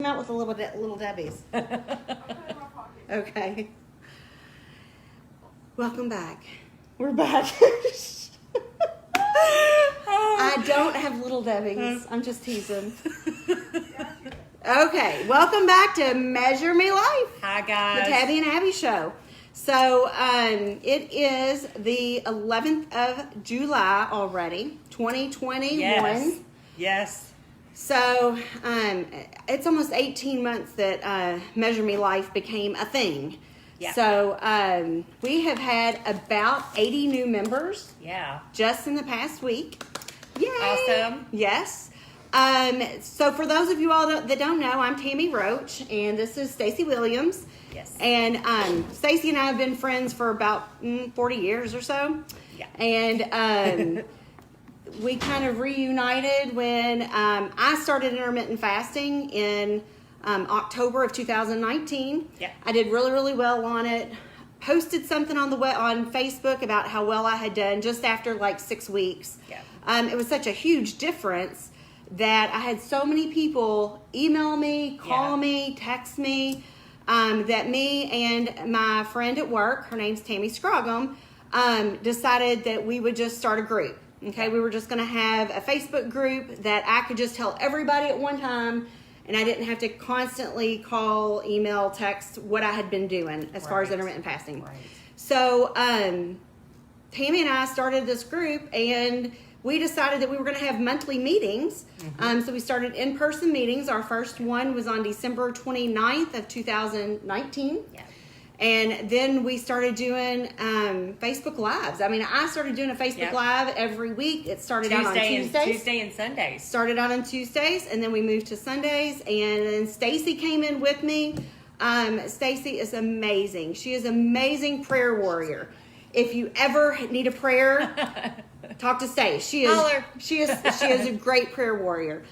Out with the little Debbies. Okay. Welcome back. We're back. I don't have little Debbies. I'm just teasing. Okay, welcome back to Measure Me Life. Hi guys. The Tabby and Abby Show. So it is the 11th of July already, 2021. Yes. So it's almost 18 months that Measure Me Life became a thing. Yeah. So we have had about 80 new members. Yeah. Just in the past week. Yay! Awesome. Yes. So for those of you all that don't know, I'm Tammy Roach, and this is Stacy Williams. Yes. And Stacy and I have been friends for about 40 years or so. Yeah. And we kind of reunited when I started intermittent fasting in October of 2019. Yeah. I did really, really well on it. Posted something on Facebook about how well I had done just after like 6 weeks. Yeah. It was such a huge difference that I had so many people email me, call me, text me, that me and my friend at work, her name's Tammy Scroggum, decided that we would just start a group. Okay, we were just going to have a Facebook group that I could just tell everybody at one time, and I didn't have to constantly call, email, text what I had been doing as far as intermittent fasting. Right. So Tammy and I started this group, and we decided that we were going to have monthly meetings. So we started in-person meetings. Our first one was on December 29th of 2019. Yeah. And then we started doing Facebook Lives. I mean, I started doing a Facebook Live every week. It started out on Tuesdays. Tuesday and Sundays. Started out on Tuesdays, and then we moved to Sundays. And then Stacy came in with me. Stacy is amazing. She is an amazing prayer warrior. If you ever need a prayer, talk to Stacy. She is a great prayer warrior.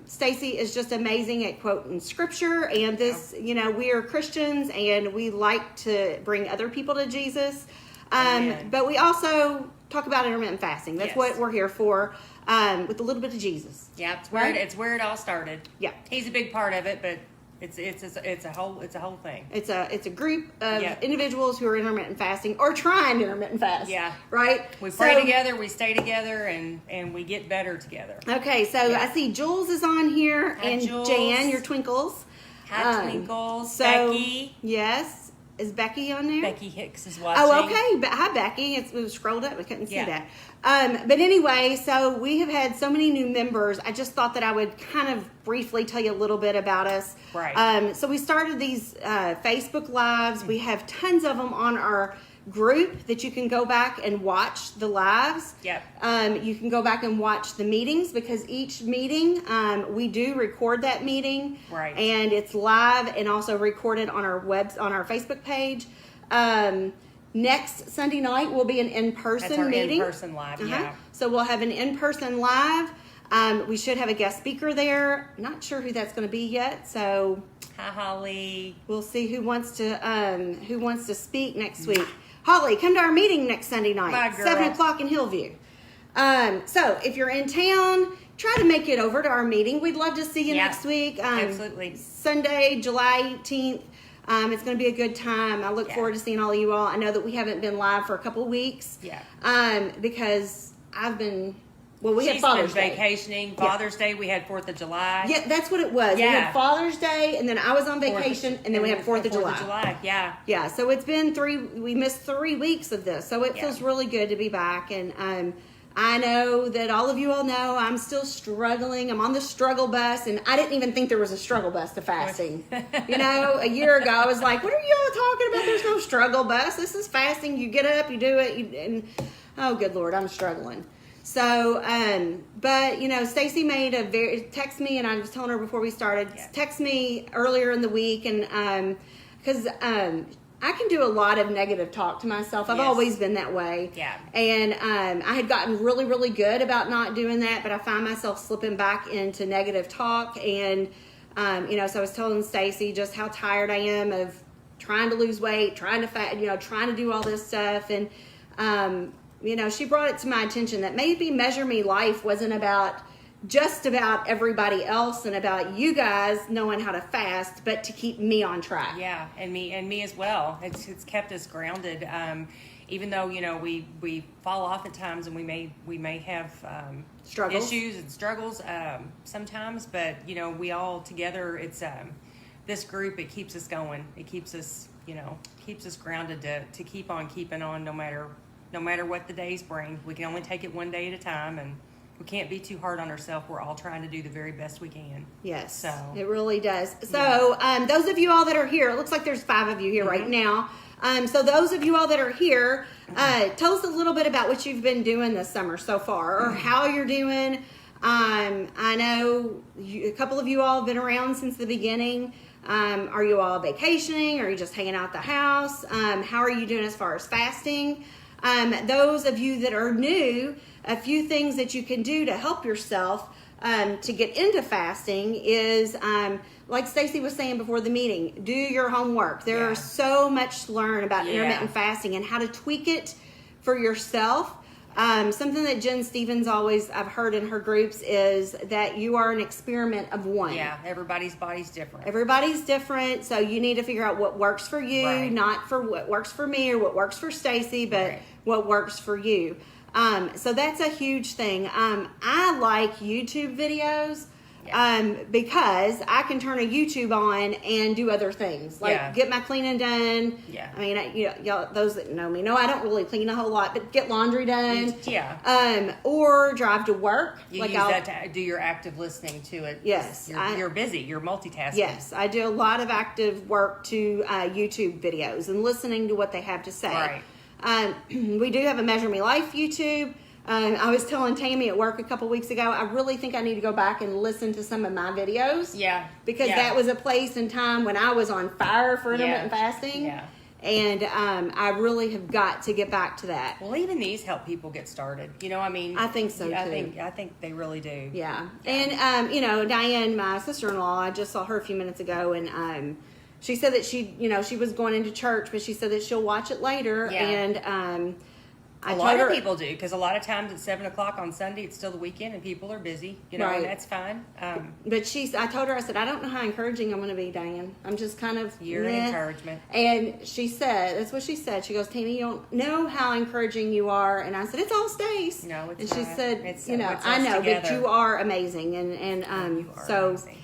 Stacy is just amazing at quoting scripture, and this, we are Christians and we like to bring other people to Jesus. But we also talk about intermittent fasting. That's what we're here for, with a little bit of Jesus. Yeah, it's where it all started. Yeah. He's a big part of it, but it's a whole thing. It's a group of individuals who are intermittent fasting or trying to intermittent fast. Yeah. Right? We pray together, we stay together, and we get better together. Okay, so I see Jules is on here. Hi, and Jules. Jan, your Twinkles. Hi, Twinkles. So, Becky. Yes. Is Becky on there? Becky Hicks is watching. Oh, okay. Hi, Becky. It was scrolled up. I couldn't see that. But anyway, so we have had so many new members. I just thought that I would kind of briefly tell you a little bit about us. Right. So we started these Facebook Lives. We have tons of them on our group that you can go back and watch the lives. Yep. You can go back and watch the meetings, because each meeting we do record that meeting. Right. And it's live and also recorded on our on our Facebook page. Next Sunday night will be an in-person That's our meeting. in-person live, yeah. So we'll have an in-person live. We should have a guest speaker there. Not sure who that's going to be yet. So hi, Holly. We'll see who wants to speak next week. Holly, come to our meeting next Sunday night, Bye, girl. 7 o'clock in Hillview. So if you're in town, try to make it over to our meeting. We'd love to see you next week. Absolutely. Sunday, July 18th. It's going to be a good time. I look forward to seeing all of you all. I know that we haven't been live for a couple of weeks. Yeah. Because I've been... Well, we had She's Father's been Day. vacationing. Father's Day, we had 4th of July. Yeah, that's what it was. We had Father's Day, and then I was on vacation, and then we had 4th of July. 4th of July, yeah. Yeah, so it's been we missed 3 weeks of this, so it feels really good to be back. And I know that all of you all know I'm still struggling. I'm on the struggle bus, and I didn't even think there was a struggle bus to fasting. A year ago, I was like, what are you all talking about? There's no struggle bus. This is fasting. You get up, you do it, and oh, good Lord, I'm struggling. So, but Stacy made text me, and I was telling her before we started, text me earlier in the week, and because I can do a lot of negative talk to myself. I've always been that way. Yeah. And I had gotten really, really good about not doing that, but I find myself slipping back into negative talk. And, so I was telling Stacy just how tired I am of trying to lose weight, trying to do all this stuff. And, she brought it to my attention that maybe Measure Me Life wasn't about just about everybody else and about you guys knowing how to fast, but to keep me on track. Yeah, and me as well. It's kept us grounded. Even though, you know, we fall off at times and we may have struggles, issues and struggles sometimes, but you know, we all together, it's this group, it keeps us going. It keeps us, you know, keeps us grounded to keep on keeping on no matter what the days bring. We can only take it one day at a time, and we can't be too hard on ourselves. We're all trying to do the very best we can. Yes, so it really does. So those of you all that are here, it looks like there's 5 of you here right now. So those of you all that are here, tell us a little bit about what you've been doing this summer so far, or how you're doing. I know a couple of you all have been around since the beginning. Are you all vacationing? Are you just hanging out at the house? How are you doing as far as fasting? Those of you that are new, a few things that you can do to help yourself to get into fasting is, like Stacy was saying before the meeting, do your homework. There is so much to learn about intermittent fasting and how to tweak it for yourself. Something that Jen Stevens I've heard in her groups is that you are an experiment of one. Yeah, everybody's body's different. Everybody's different, so you need to figure out what works for you, not for what works for me or what works for Stacy, but what works for you. So that's a huge thing. I like YouTube videos because I can turn a YouTube on and do other things, like get my cleaning done. Yeah. I mean, y'all, those that know me know I don't really clean a whole lot, but get laundry done. Or drive to work. You use that to do your active listening to it. Yes. You're busy. You're multitasking. Yes. I do a lot of active work to YouTube videos and listening to what they have to say. Right. We do have a Measure Me Life YouTube. I was telling Tammy at work a couple weeks ago, I really think I need to go back and listen to some of my videos. Yeah. Because that was a place and time when I was on fire for intermittent fasting. Yeah. And I really have got to get back to that. Well, even these help people get started. You know, I mean, I think so too. I think they really do. Yeah. And you know, Diane, my sister-in-law, I just saw her a few minutes ago, and she said that she was going into church, but she said that she'll watch it later. Yeah. And a lot of people do, because a lot of times at 7 o'clock on Sunday, it's still the weekend and people are busy, you know, and that's fine. But I told her, I said, I don't know how encouraging I'm going to be, Diane. I'm just kind of your encouragement. And she said, that's what she said. She goes, Tammy, you don't know how encouraging you are. And I said, it's all Stace. No, it's not. And she said, it's, you know, I know, together. But you are amazing. And you are so. Amazing.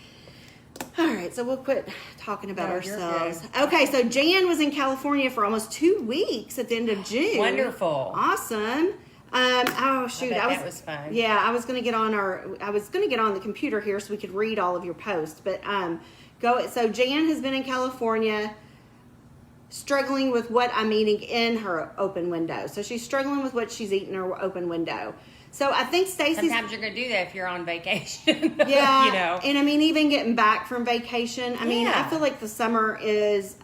All right, so we'll quit talking about ourselves. Okay, so Jan was in California for almost 2 weeks at the end of June. Wonderful. Awesome. Oh shoot, that was fun. Yeah, I was going to get on the computer here so we could read all of your posts, but so Jan has been in California struggling with what I'm eating in her open window. So she's struggling with what she's eating in her open window. So I think Stacy's... Sometimes you're going to do that if you're on vacation. Yeah. You know. And I mean, even getting back from vacation, I mean, I feel like the summer is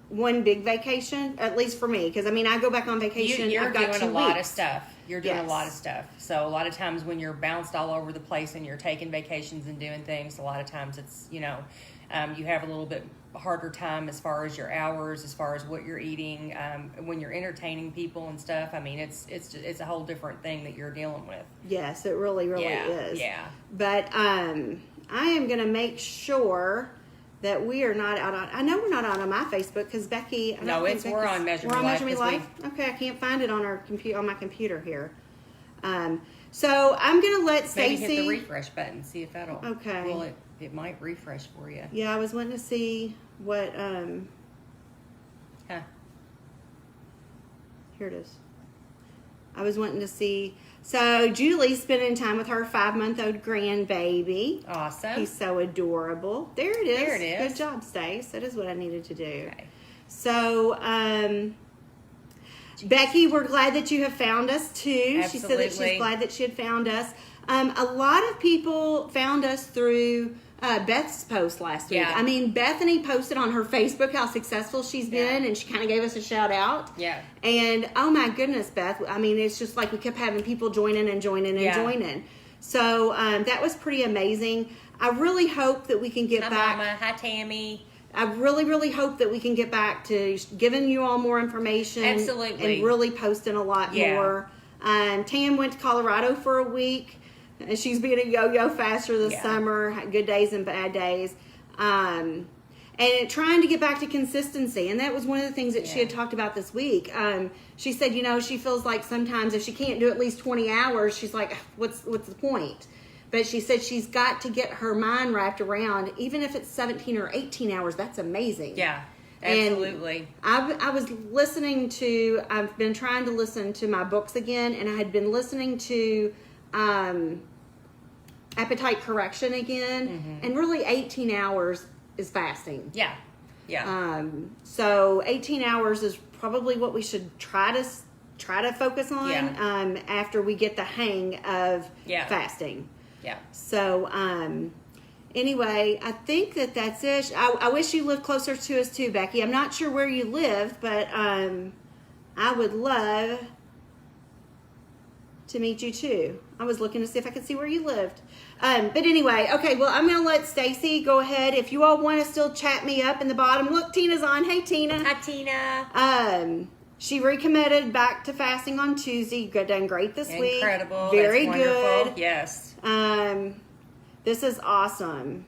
one big vacation, at least for me. Because, I mean, I go back on vacation, You're I've got doing 2 a lot weeks. of stuff. You're doing a lot of stuff. So a lot of times when you're bounced all over the place and you're taking vacations and doing things, a lot of times it's, you know, you have a little bit harder time as far as your hours, as far as what you're eating, when you're entertaining people and stuff. I mean, it's a whole different thing that you're dealing with. Yes, it really is. Yeah. But I am going to make sure that we are not out on... I know we're not out on my Facebook because Becky... We're on Measure Me Life. We're on Measure Me Life? Okay, I can't find it on on my computer here. So I'm going to let Stacy... Maybe hit the refresh button, see if that'll... Okay. Well, it might refresh for you. Yeah, I was wanting to see what... Here it is. I was wanting to see... So Julie's spending time with her 5-month-old grandbaby. Awesome. He's so adorable. There it is. There it is. Good job, Stace. That is what I needed to do. Okay. So, Becky, we're glad that you have found us too. Absolutely. She said that she's glad that she had found us. A lot of people found us through Beth's post last week. Yeah. I mean, Bethany posted on her Facebook how successful she's been, and she kind of gave us a shout out. Yeah. And oh my goodness, Beth! I mean, it's just like we kept having people joining and joining and joining. So that was pretty amazing. I really hope that we can get back. Hi, Mama. Hi, Tammy. I really, really hope that we can get back to giving you all more information. Absolutely. And really posting a lot more. Tam went to Colorado for a week. And she's being a yo-yo faster this summer, good days and bad days. And trying to get back to consistency. And that was one of the things that she had talked about this week. She said, she feels like sometimes if she can't do at least 20 hours, she's like, what's the point? But she said she's got to get her mind wrapped around, even if it's 17 or 18 hours, that's amazing. Yeah, absolutely. And I was listening to, I've been trying to listen to my books again, and I had been listening to Appetite Correction again, and really 18 hours is fasting. Yeah. So 18 hours is probably what we should try to focus on after we get the hang of fasting. Yeah. So anyway, I think that's it. I wish you lived closer to us too, Becky. I'm not sure where you live, but I would love to meet you too. I was looking to see if I could see where you lived. But anyway, okay, well, I'm going to let Stacy go ahead. If you all want to still chat me up in the bottom. Look, Tina's on. Hey, Tina. Hi, Tina. She recommitted back to fasting on Tuesday. You got done great this week. Incredible. Very That's good. Yes. This is awesome.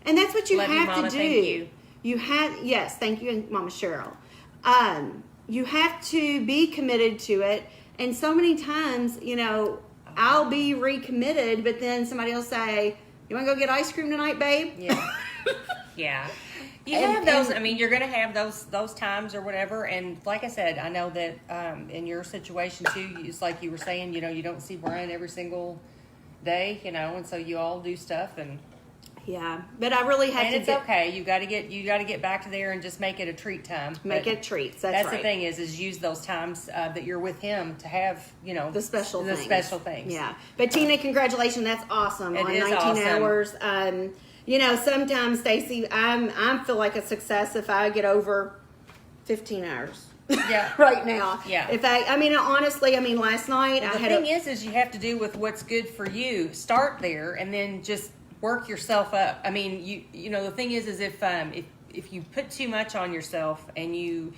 And that's what you Love have you, Mama. to do. Thank you. Yes, thank you, and Mama Cheryl. You have to be committed to it. And so many times, I'll be recommitted, but then somebody will say, "You want to go get ice cream tonight, babe?" Yeah. Yeah. You have those. You're going to have those times or whatever. And like I said, I know that in your situation too, it's like you were saying, you don't see Brian every single day, and so you all do stuff and. Yeah, but I really had to. And it's okay. You got to get back to there and just make it a treat time. Make it treats. That's right. The thing is use those times that you're with him to have the special things. Yeah. But Tina, congratulations. That's awesome. It on is 19 awesome. hours. Sometimes Stacy, I feel like a success if I get over 15 hours. Yeah. Right now. Yeah. Honestly, last night the thing is you have to do with what's good for you. Start there and then just work yourself up. The thing is if you put too much on yourself and you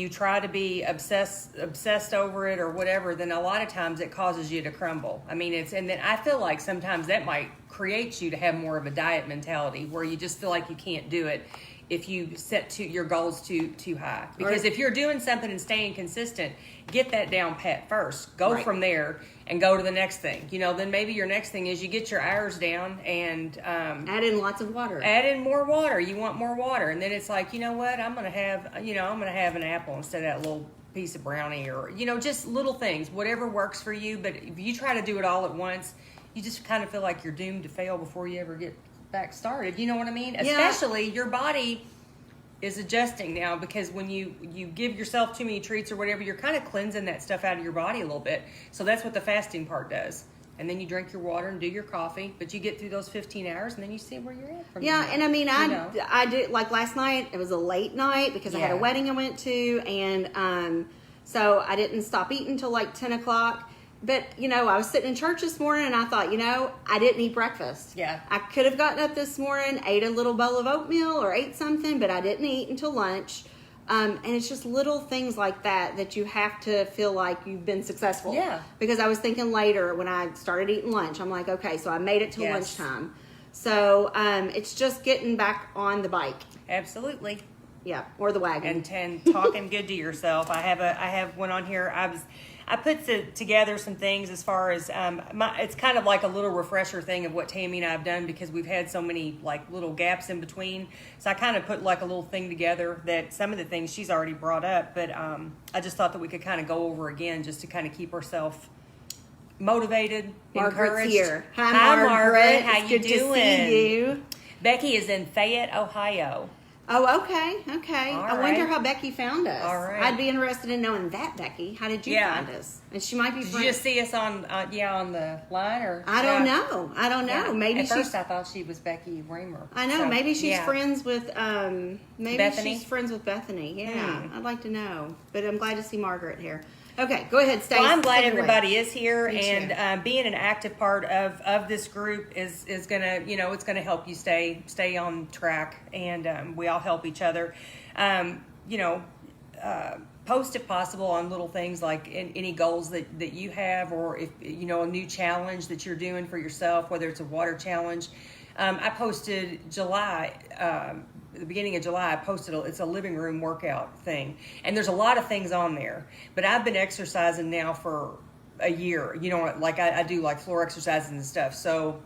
try to be obsessed over it or whatever, then a lot of times it causes you to crumble. And then I feel like sometimes that might create you to have more of a diet mentality where you just feel like you can't do it if you set your goals too high. Because if you're doing something and staying consistent, get that down pat first. Go from there and go to the next thing. Then maybe your next thing is you get your hours down and add in lots of water. Add in more water. You want more water, and then it's like, you know what? I'm gonna have an apple instead of that little piece of brownie, or just little things, whatever works for you. But if you try to do it all at once, you just kind of feel like you're doomed to fail before you ever get back started. You know what I mean? Yeah. Especially your body is adjusting now, because when you give yourself too many treats or whatever, you're kind of cleansing that stuff out of your body a little bit. So that's what the fasting part does. And then you drink your water and do your coffee, but you get through those 15 hours and then you see where you're at from there. And I did, like last night, it was a late night because I had a wedding I went to, and so I didn't stop eating till like 10 o'clock. But, I was sitting in church this morning and I thought, I didn't eat breakfast. Yeah. I could have gotten up this morning, ate a little bowl of oatmeal or ate something, but I didn't eat until lunch. And it's just little things like that you have to feel like you've been successful. Yeah. Because I was thinking later when I started eating lunch, I'm like, okay, so I made it till lunchtime. So it's just getting back on the bike. Absolutely. Yeah, or the wagon. And talking good to yourself. I have one on here. I put together some things as far as it's kind of like a little refresher thing of what Tammy and I have done, because we've had so many like little gaps in between. So I kind of put like a little thing together that some of the things she's already brought up, but I just thought that we could kind of go over again just to kind of keep ourselves motivated, Margaret's encouraged. here. Hi, Margaret. How it's you good doing? To see you. Becky is in Fayette, Ohio. Oh, okay. All I wonder how Becky found us. All right. I'd be interested in knowing that, Becky. How did you find us? And she might be Did you just see us on the line, or I don't know. Yeah. Maybe at first I thought she was Becky Raymer. I know. So, maybe she's friends with Bethany? She's friends with Bethany. Yeah, I'd like to know. But I'm glad to see Margaret here. Okay, go ahead, Stacey. Well, I'm glad everybody is here, Me and being an active part of this group is gonna, it's gonna help you stay post if possible on little things like any goals that you have, or if you know a new challenge that you're doing for yourself, whether it's a water challenge. I posted July, the beginning of July, I posted it's a living room workout thing, and there's a lot of things on there. But I've been exercising now for a year. You know, like I do like floor exercises and stuff. So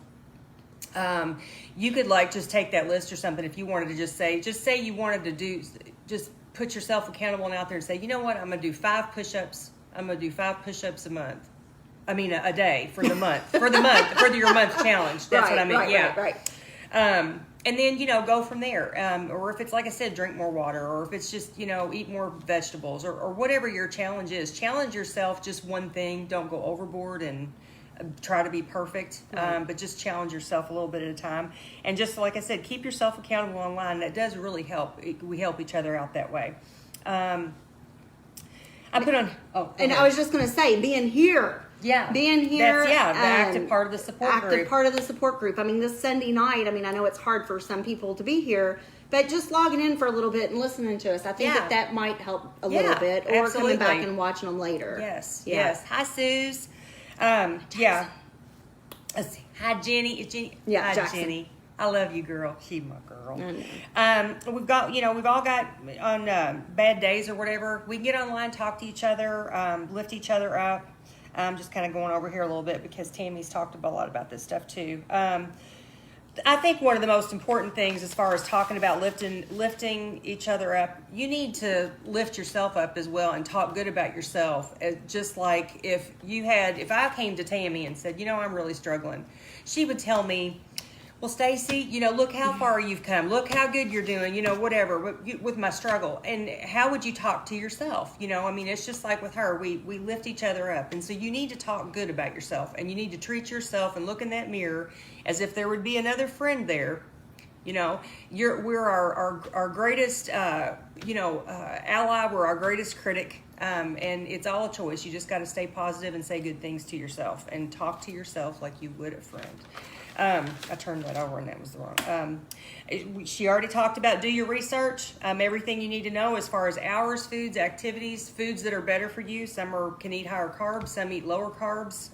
you could like just take that list or something if you wanted to just say you wanted to do, just put yourself accountable and out there and say, you know what, I'm going to do 5 push-ups. I'm going to do 5 push-ups a month. I mean, a day for the month, for your month challenge. That's what I mean. Right. And then, you know, go from there. Or if it's, like I said, drink more water, or if it's just, you know, eat more vegetables, or whatever your challenge is. Challenge yourself, just one thing. Don't go overboard and try to be perfect, but just challenge yourself a little bit at a time. And just like I said, keep yourself accountable online. That does really help. We help each other out that way. I put on... I was just going to say, being here. Yeah. Being here. That's, the active part of the support group. Active part of the support group. I mean, this Sunday night, I mean, I know it's hard for some people to be here, but just logging in for a little bit and listening to us, I think that might help a little bit. Or absolutely. coming back and watching them later. Yes. Hi, Suze. Yeah. Let's see. Hi, Jenny. It's Jenny. Yeah, Hi, Jackson. Jenny. I love you, girl. She's my girl. I know. We've all got on bad days or whatever. We can get online, talk to each other, lift each other up. Just kind of going over here a little bit because Tammy's talked a lot about this stuff too. I think one of the most important things as far as talking about lifting each other up, you need to lift yourself up as well and talk good about yourself. Just like if I came to Tammy and said, you know, I'm really struggling, she would tell me, well, Stacy, you know, look how far you've come. Look how good you're doing, you know, whatever, with my struggle. And how would you talk to yourself? You know, I mean, it's just like with her. We lift each other up. And so you need to talk good about yourself. And you need to treat yourself and look in that mirror as if there would be another friend there. You know, we're our greatest, ally. We're our greatest critic. And it's all a choice. You just got to stay positive and say good things to yourself and talk to yourself like you would a friend. I turned that over and that was the wrong. She already talked about do your research. Everything you need to know as far as hours, foods, activities, foods that are better for you. Some can eat higher carbs, some eat lower carbs.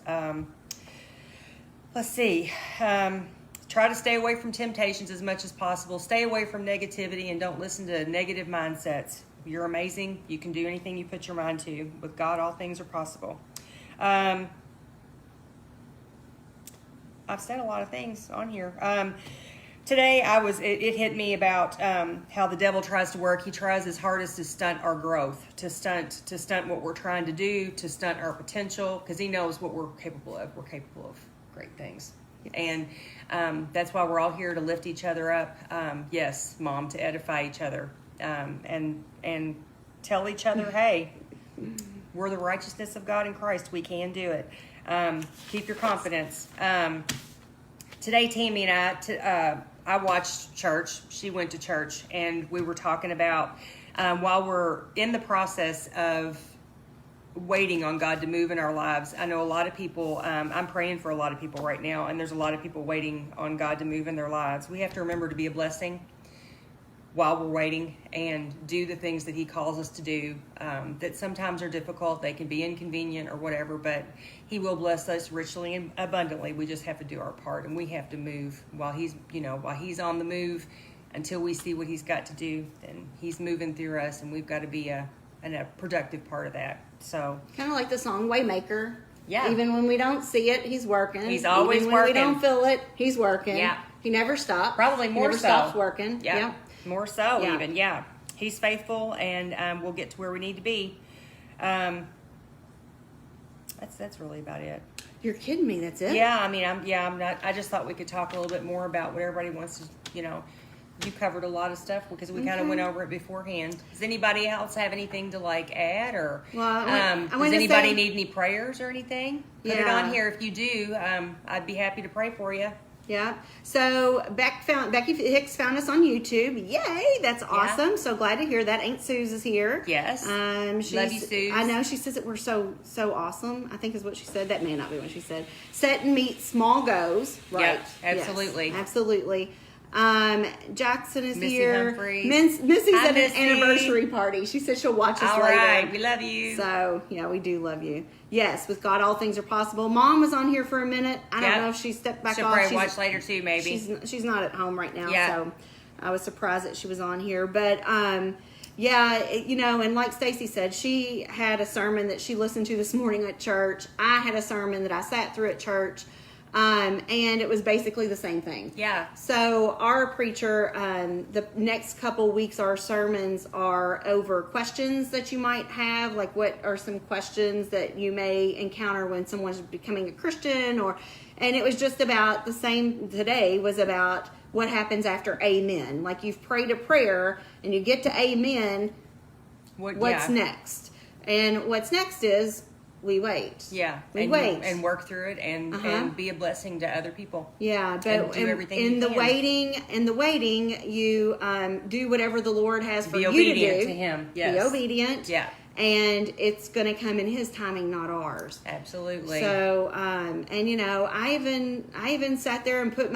Let's see. Try to stay away from temptations as much as possible. Stay away from negativity and don't listen to negative mindsets. You're amazing. You can do anything you put your mind to. With God, all things are possible. I've said a lot of things on here. Today it hit me about how the devil tries to work. He tries his hardest to stunt our growth, to stunt what we're trying to do, to stunt our potential, because he knows what we're capable of. We're capable of great things. And that's why we're all here to lift each other up. Yes, Mom, to edify each other, and tell each other, hey, we're the righteousness of God in Christ. We can do it. Keep your confidence. Today, Tammy and I watched church. She went to church, and we were talking about while we're in the process of waiting on God to move in our lives. I know a lot of people, I'm praying for a lot of people right now, and there's a lot of people waiting on God to move in their lives. We have to remember to be a blessing while we're waiting and do the things that he calls us to do, that sometimes are difficult. They can be inconvenient or whatever, but he will bless us richly and abundantly. We just have to do our part, and we have to move while he's on the move until we see what he's got to do. Then he's moving through us, and we've got to be a productive part of that. So kind of like the song Waymaker. Yeah. Even when we don't see it, he's working. He's always Even when working. we don't feel it, he's working. Yeah. He never stops. Probably more he never so. stops working. Yeah. More so, Yeah. even. Yeah. He's faithful, and we'll get to where we need to be. That's really about it. You're kidding me. That's it? Yeah. I mean, I'm not. I just thought we could talk a little bit more about what everybody wants to. You covered a lot of stuff because we kind of went over it beforehand. Does anybody else have anything to add, or does anybody need any prayers or anything? Put it on here if you do. I'd be happy to pray for you. Yeah. So Becky Hicks found us on YouTube. Yay! That's awesome. Yeah. So glad to hear that. Aunt Suze is here. Yes. Love you, Suze. I know she says that we're so awesome. I think is what she said. That may not be what she said. Set and meet small goals. Right. Yeah, absolutely. Yes, absolutely. Jackson is Missy here. Humphreys. Missy's Hi, at Missy. an anniversary party. She said she'll watch us All later. right, we love you. So, yeah, we do love you. Yes, with God, all things are possible. Mom was on here for a minute. I don't know if she stepped back She'll off. probably watch later too, maybe. She's not at home right now, Yeah. so I was surprised that she was on here. But, yeah, and like Stacy said, she had a sermon that she listened to this morning at church. I had a sermon that I sat through at church, and it was basically the same thing. Yeah. So our preacher, the next couple weeks, our sermons are over questions that you might have, like what are some questions that you may encounter when someone's becoming a Christian, and it was just about the same. Today was about what happens after amen. Like you've prayed a prayer and you get to amen. What's next? And what's next is we wait. Yeah. We wait. And work through it and be a blessing to other people. Yeah, but and do everything in you the can. waiting, you do whatever the Lord has for Be you to obedient do. to Him. Yes. Be obedient. Yeah. And it's going to come in His timing, not ours. Absolutely. So, I even sat there and put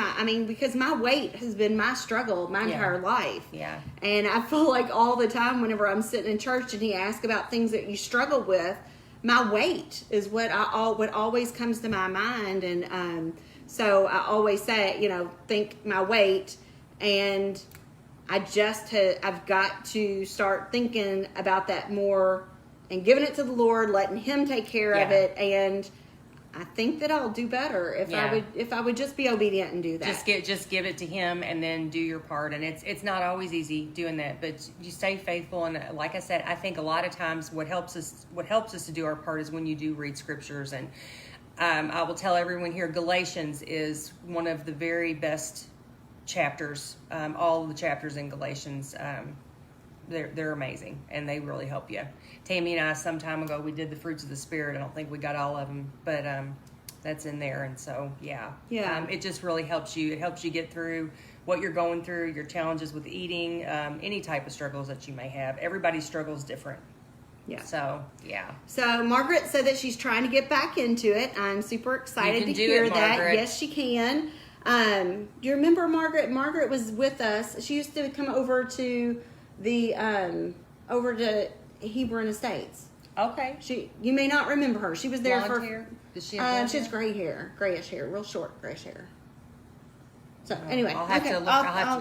because my weight has been my struggle my entire life. Yeah. And I feel like all the time whenever I'm sitting in church and he asks about things that you struggle with, my weight is what always comes to my mind. And so I always say, think my weight. And I've got to start thinking about that more and giving it to the Lord, letting Him take care of it. And I think that I'll do better if I would just be obedient and do that. Just give it to Him and then do your part. And it's not always easy doing that, but you stay faithful. And like I said, I think a lot of times what helps us to do our part is when you do read scriptures. And I will tell everyone here, Galatians is one of the very best chapters. All of the chapters in Galatians, they're amazing and they really help you. Tammy and I, some time ago, we did the fruits of the Spirit. I don't think we got all of them, but that's in there. And so, it just really helps you. It helps you get through what you're going through, your challenges with eating, any type of struggles that you may have. Everybody's struggle is different. Yeah. So, yeah. So Margaret said that she's trying to get back into it. I'm super excited to hear that. Margaret. Yes, she can. Do you remember Margaret? Margaret was with us. She used to come over to the over to Hebron Estates. Okay. You may not remember her. She was there Blonde for. hair? Does she have she has gray hair, grayish hair, real short grayish hair. So anyway, I'll have to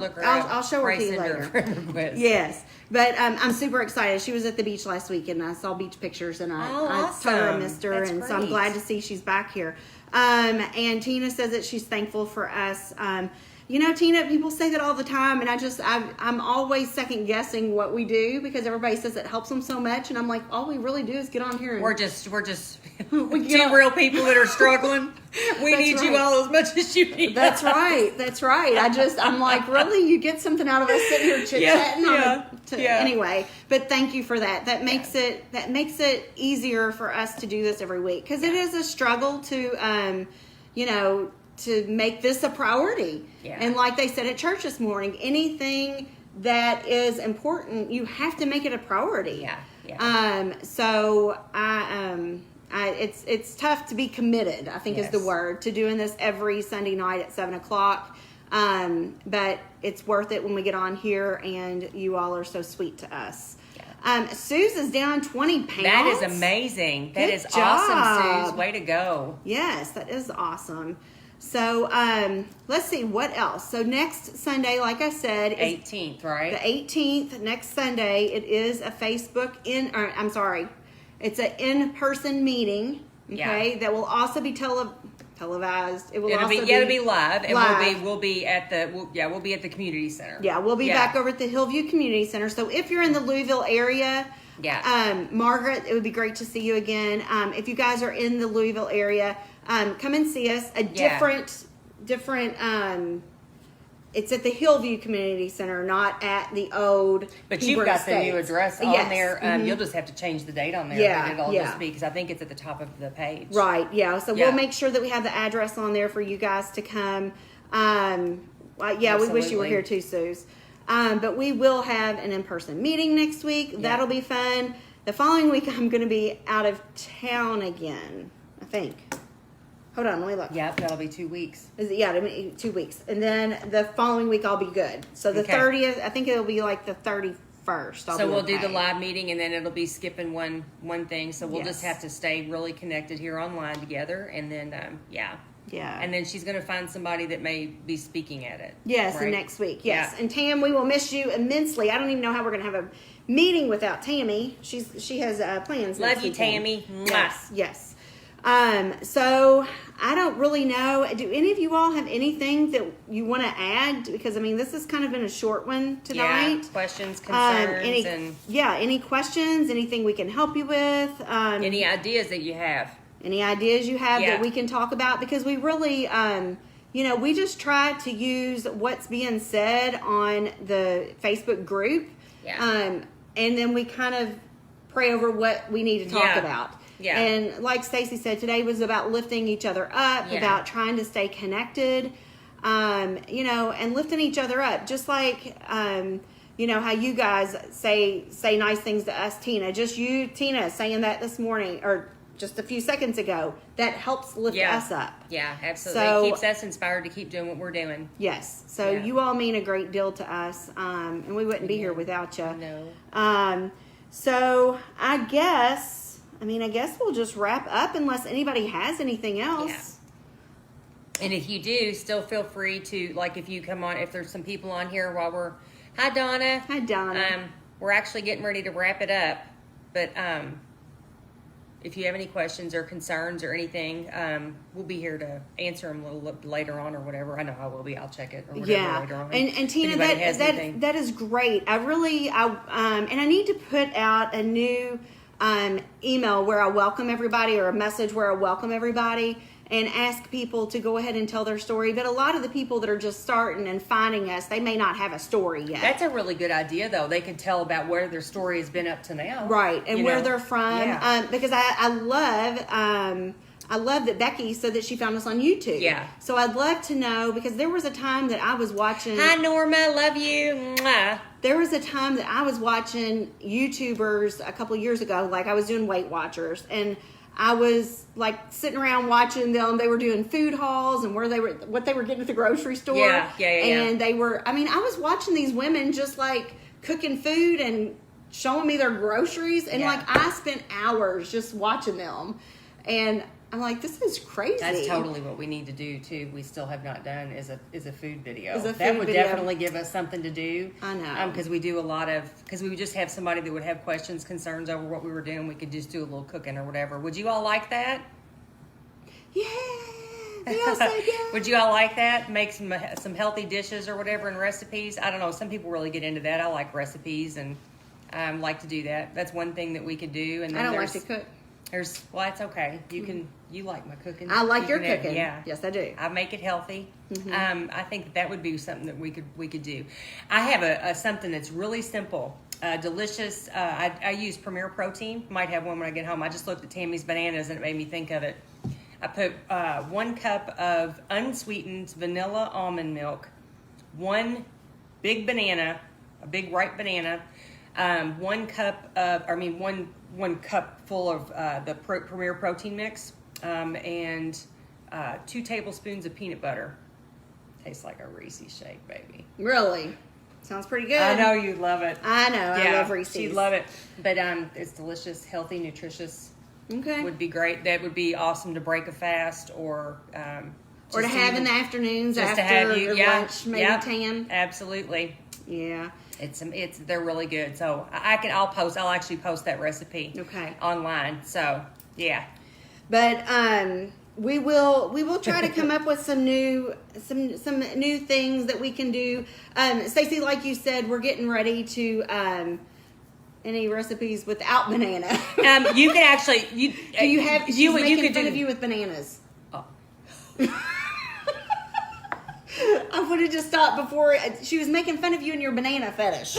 look her up. I'll show her to you later. Yes, but I'm super excited. She was at the beach last week, and I saw beach pictures, and I awesome. told her I missed her, That's and great. so I'm glad to see she's back here. And Tina says that she's thankful for us. Tina, people say that all the time, and I'm always second guessing what we do because everybody says it helps them so much, and I'm like, all we really do is get on here. And We're just two real people that are struggling. We need you all as much as you need. That's right. I'm like, really? You get something out of us sitting here chit-chatting? Anyway, but thank you for that. That makes it easier for us to do this every week because it is a struggle to, to make this a priority. Yeah. And like they said at church this morning, anything that is important, you have to make it a priority. Yeah. So it's tough to be committed, I think is the word, to doing this every Sunday night at 7:00. But it's worth it when we get on here and you all are so sweet to us. Yeah. Suze is down 20 pounds. That is amazing. That is job. Awesome, Suze. Way to go. Yes, that is awesome. So let's see what else. So next Sunday, like I said, 18th, right? The 18th, next Sunday, it is a it's an in-person meeting. Okay, that will also be televised. It'll be live, and we'll be at the community center. Yeah, we'll be back over at the Hillview Community Center. So if you're in the Louisville area, Margaret, it would be great to see you again. If you guys are in the Louisville area, come and see us. Different. It's at the Hillview Community Center, not at the old. But Hebron you've got Estates. the new address on there. You'll just have to change the date on there. Yeah, it'll just be because I think it's at the top of the page. Right. Yeah. So we'll make sure that we have the address on there for you guys to come. We wish you were here too, Suze. But we will have an in-person meeting next week. Yeah. That'll be fun. The following week, I'm going to be out of town again, I think. Hold on, let me look. Yep, that'll be 2 weeks. Yeah, 2 weeks. And then the following week I'll be good. So the 30th, I think it'll be like the 31st. So we'll do the live meeting, and then it'll be skipping one thing. So we'll just have to stay really connected here online together. And then, yeah. And then she's going to find somebody that may be speaking at it. Yes, right? and next week. Yes. Yeah. And Tam, we will miss you immensely. I don't even know how we're going to have a meeting without Tammy. She has plans. Love you, Tammy. Yes. So I don't really know. Do any of you all have anything that you want to add? Because I mean, this has kind of been a short one tonight. Yeah, questions, concerns, any questions? Anything we can help you with? Any ideas that you have? Any ideas you have that we can talk about? Because we really, we just try to use what's being said on the Facebook group. And then we kind of pray over what we need to talk about. Yeah. And like Stacy said, today was about lifting each other up, about trying to stay connected, and lifting each other up. Just like, how you guys say nice things to us, Tina. Just you, Tina, saying that this morning or just a few seconds ago, that helps lift us up. Yeah, absolutely. So, it keeps us inspired to keep doing what we're doing. Yes. So you all mean a great deal to us, and we wouldn't be here without you. No. So I guess we'll just wrap up unless anybody has anything else. Yeah. And if you do, still feel free to, like, if you come on, if there's some people on here while we're, hi Donna. Hi Donna. We're actually getting ready to wrap it up, but if you have any questions or concerns or anything, we'll be here to answer them a little later on or whatever. I know I will be. I'll check it or whatever later on. And Tina, that is great. And I need to put out a new email where I welcome everybody, or a message where I welcome everybody and ask people to go ahead and tell their story. But a lot of the people that are just starting and finding us, they may not have a story yet. That's a really good idea, though. They can tell about where their story has been up to now. Right, and where they're from. Yeah. Because I love that Becky said that she found us on YouTube. Yeah. So I'd love to know, because there was a time that I was watching... Hi, Norma. Love you. Mwah. There was a time that I was watching YouTubers a couple of years ago, like I was doing Weight Watchers, and I was like sitting around watching them. They were doing food hauls and what they were getting at the grocery store. Yeah. And they were, I was watching these women just like cooking food and showing me their groceries. And like I spent hours just watching them. And I'm like, this is crazy. That's totally what we need to do too. We still have not done is a food video. That would definitely give us something to do. I know. Because we do because we would just have somebody that would have questions, concerns over what we were doing. We could just do a little cooking or whatever. Would you all like that? Yeah. They all said yeah. Would you all like that? Make some healthy dishes or whatever and recipes. I don't know. Some people really get into that. I like recipes and like to do that. That's one thing that we could do. And then I don't like to cook. It's okay. You like my cooking. I like your cooking. Yes, I do. I make it healthy. Mm-hmm. I think that would be something that we could do. I have a something that's really simple, delicious. I use Premier Protein. Might have one when I get home. I just looked at Tammy's bananas and it made me think of it. I put 1 cup of unsweetened vanilla almond milk, 1 big banana, a big ripe banana, 1 cup of, 1 cup full of the Premier Protein mix, and 2 tablespoons of peanut butter. Tastes like a Reese's shake, baby. Really? Sounds pretty good. I know you'd love it. I know. I love Reese's. You'd love it. But it's delicious, healthy, nutritious. Okay. Would be great. That would be awesome to break a fast or to have in the afternoons just after to have you, lunch, maybe Tam. Absolutely. Yeah. They're really good. So I'll actually post that recipe online. So yeah. But we will try to come up with some new things that we can do. Stacy, like you said, we're getting ready to any recipes without banana. You can actually she's making fun of you with bananas. Oh. I wanted to stop before she was making fun of you and your banana fetish.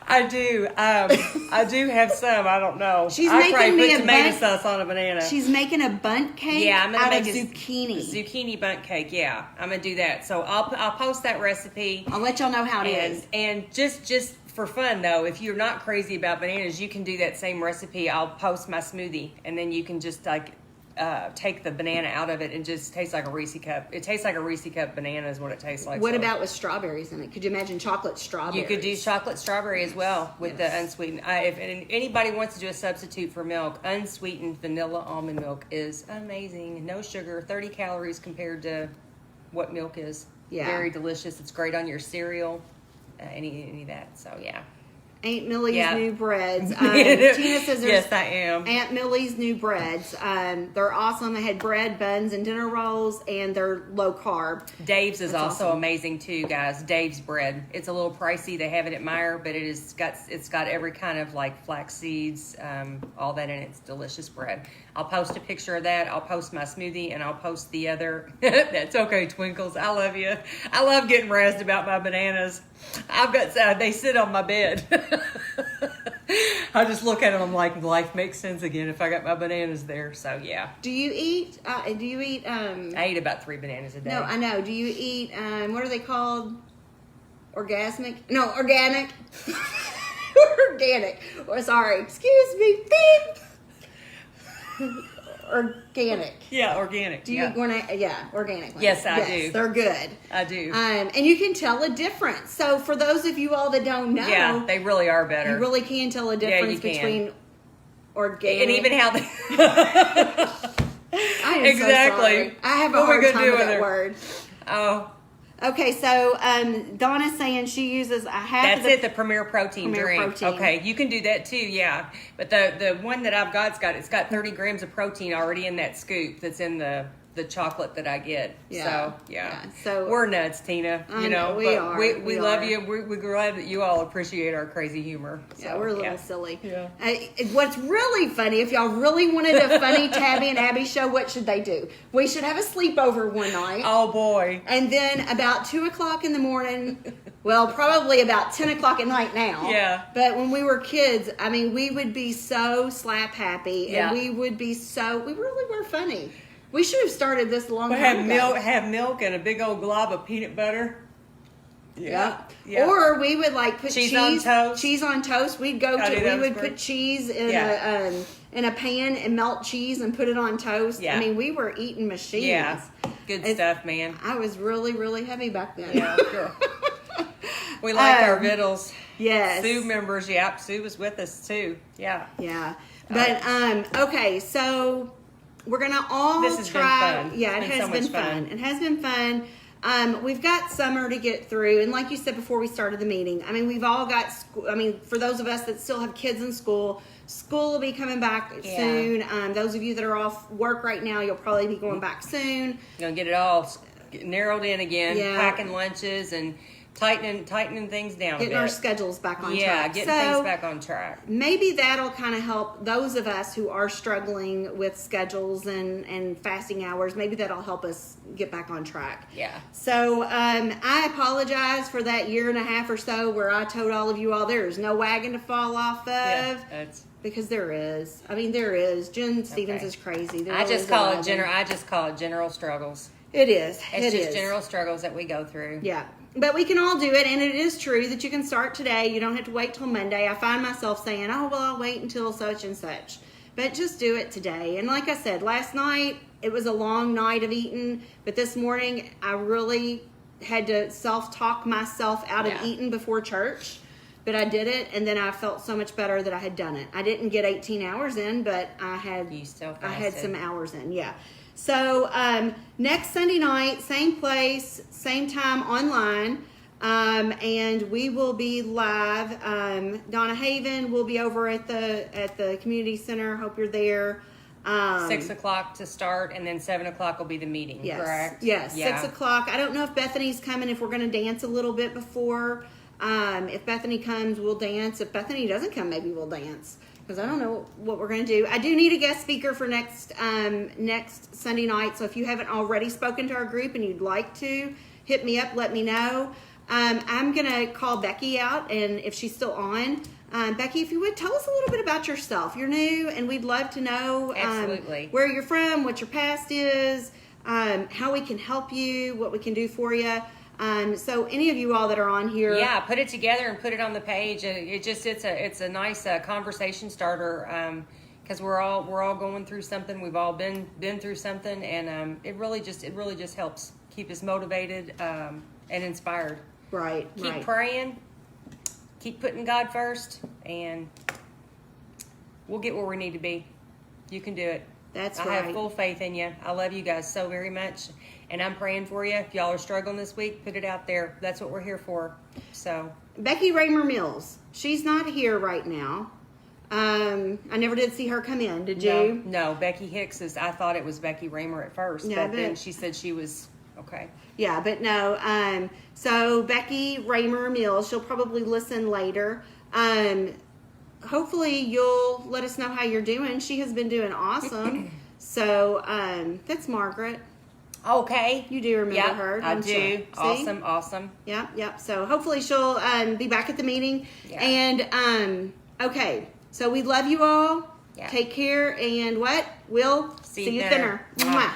I do. I do have some. I don't know. She's I making me put tomato sauce on a banana. She's making a bundt cake I'm gonna out make of zucchini. Zucchini bundt cake. Yeah, I'm gonna do that. So I'll post that recipe. I'll let y'all know how it is. And just for fun though, if you're not crazy about bananas, you can do that same recipe. I'll post my smoothie, and then you can just like take the banana out of it and just tastes like a Reese cup. It tastes like a Reese cup banana is what it tastes like. What about with strawberries in it? Could you imagine chocolate strawberries? You could do chocolate strawberry as well with the unsweetened. If anybody wants to do a substitute for milk, unsweetened vanilla almond milk is amazing. No sugar, 30 calories compared to what milk is. Yeah. Very delicious. It's great on your cereal, any of that. So, yeah. Aunt Millie's new breads. Tina says there's yes, I am. Aunt Millie's new breads. They're awesome. They had bread, buns, and dinner rolls, and they're low carb. Dave's is also awesome. amazing too, guys. Dave's bread. It's a little pricey. They have it at Meijer, but it's got every kind of like flax seeds, all that in it. It's delicious bread. I'll post a picture of that. I'll post my smoothie, and I'll post the other. That's okay, Twinkles. I love you. I love getting razzed about my bananas. They sit on my bed. I just look at them. I'm like, life makes sense again if I got my bananas there. So yeah. Do you eat? I eat about 3 bananas a day. No, I know. Do you eat? What are they called? Orgasmic? No, organic. Organic. Or sorry, excuse me. Beep. Organic. Yeah, organic. Do you organic ones? Yes, I do. They're good. I do. And you can tell a difference. So for those of you all that don't know, yeah, they really are better. You really can tell a difference between organic and even how they. I am exactly. So sorry. I have a hard time with that word. Oh. Okay, so Donna's saying she uses a half. That's the Premier Protein drink. Okay, you can do that too, yeah. But the one that I've got, it's got 30 grams of protein already in that scoop that's in the chocolate that I get. Yeah. So yeah. So we're nuts, Tina. We are. We love you. We're glad that you all appreciate our crazy humor. So, yeah, we're a little silly. Yeah. What's really funny, if y'all really wanted a funny Tabby and Abby show, what should they do? We should have a sleepover one night. Oh boy. And then about 2:00 in the morning, well, probably about 10:00 at night now. Yeah. But when we were kids, I mean, we would be so slap happy, and we would be we really were funny. We should have started this a long time ago. Have milk and a big old glob of peanut butter. Yeah. Or we would like put cheese on toast. Cheese on toast. We would put cheese in a pan and melt cheese and put it on toast. Yeah. I mean, we were eating machines. Yeah. Good stuff, man. I was really, really heavy back then. Yeah, sure. We liked our vittles. Yes. Sue members, yep. Sue was with us too. Yeah. Yeah. But okay, so we're gonna all this has try. Been fun. Yeah, it has been fun. It has been fun. We've got summer to get through, and like you said before we started the meeting, I mean, we've all got school. I mean, for those of us that still have kids in school, school will be coming back soon. Those of you that are off work right now, you'll probably be going back soon. You'll get it all narrowed in again, packing lunches and tightening things down getting a bit. Our schedules back on track. Yeah, getting things back on track. Maybe that'll kind of help those of us who are struggling with schedules and fasting hours. Maybe that'll help us get back on track. Yeah. So I apologize for that year and a half or so where I told all of you all there is no wagon to fall off of. Yeah, because there is. I mean, there is. Jen Stevens is crazy. I just call it general struggles. It is. It's just general struggles that we go through. Yeah. But we can all do it, and it is true that you can start today. You don't have to wait till Monday. I find myself saying, oh, well, I'll wait until such and such. But just do it today. And like I said, last night, it was a long night of eating. But this morning, I really had to self-talk myself out of eating before church. But I did it, and then I felt so much better that I had done it. I didn't get 18 hours in, but I had some hours in, yeah. So next Sunday night, same place, same time online, and we will be live. Donna Haven will be over at the community center. Hope you're there. 6 o'clock to start, and then 7 o'clock will be the meeting. Yes. Correct? Yes. Yeah. 6 o'clock. I don't know if Bethany's coming. If we're going to dance a little bit before. If Bethany comes, we'll dance. If Bethany doesn't come, maybe we'll dance. Because I don't know what we're going to do. I do need a guest speaker for next Sunday night. So if you haven't already spoken to our group and you'd like to, hit me up, let me know. I'm going to call Becky out, and if she's still on. Becky, if you would, tell us a little bit about yourself. You're new, and we'd love to know where you're from, what your past is, how we can help you, what we can do for you. So any of you all that are on here, put it together and put it on the page. It's a nice conversation starter because we're all going through something. We've all been through something, and it really just helps keep us motivated and inspired. Right. Keep praying, keep putting God first, and we'll get where we need to be. You can do it. That's I right. have full faith in you. I love you guys so very much, and I'm praying for you. If y'all are struggling this week, put it out there. That's what we're here for. So Becky Raymer Mills, she's not here right now. I never did see her come in. Did you? No. Becky Hicks is. I thought it was Becky Raymer at first, but then she said she was okay. Yeah, but no. So Becky Raymer Mills, she'll probably listen later. Hopefully you'll let us know how you're doing. She has been doing awesome. So that's Margaret. Okay. You do remember her? I do. Sure. Awesome. Yep. So hopefully she'll be back at the meeting. Yeah. And okay. So we love you all. Yeah. Take care, and we'll see you thinner. Mwah. Mwah.